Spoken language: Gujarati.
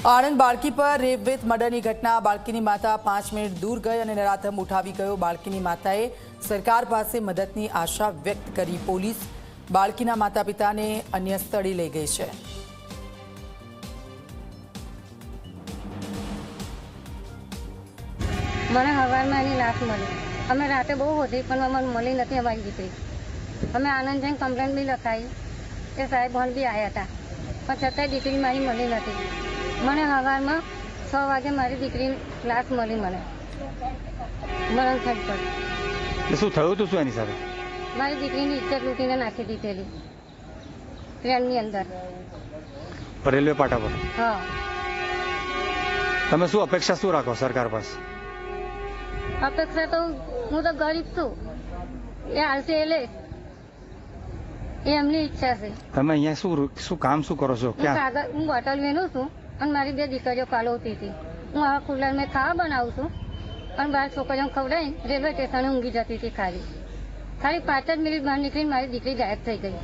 આણંદ બાળકી પર રેપ વિથ મર્ડરની ઘટના। બાળકીની માતા 5 મિનિટ દૂર ગઈ અને નરાધમ ઉઠાવી ગયો। બાળકીની માતાએ સરકાર પાસે મદદની આશા વ્યક્ત કરી। પોલીસ બાળકીના માતા પિતાને અન્ય સ્થળે લઈ ગઈ છે। મને હવારમાં એની લાશ મળી। અમે રાતે બહુ હોતી પણ અમને મળી નથી અમારી દીકરી। અમે આનંદ જઈને કમ્પ્લેન બી લખાઈ એ સાહેબ ભણ બી આવ્યા હતા પણ છતાંય દીકરી મારી મળી નથી। મને હવારમાં 6 વાગે મારી દીકરીની લાશ મળી। મને મરણ થઈ પડી। શું થયું હતું? શું એની સાથે? મારી દીકરીની ઇજ્જત લૂંટીને નાખી દીધેલી ટ્રેનની અંદર, રેલવે પાટા પર। હા। તમે શું અપેક્ષા શું રાખો સરકાર પાસે? અપેક્ષા તો હું તો ગરીબ છું, એ હાલશે એ લે, એ એમની ઈચ્છા છે। તમે અહીંયા શું કામ શું કરો છો? હું બોટલ વેનું છું અને મારી 2 દીકરીઓ પાલવતી હતી। હું આ કુલર મેં ખાવા બનાવું છું અને 12 છોકરીઓ ખવડાવી રેલવે સ્ટેશને ઊંઘી જતી હતી। ખાલી 5 જ મિનિટ બહાર નીકળીને મારી દીકરી ગાયબ થઈ ગઈ।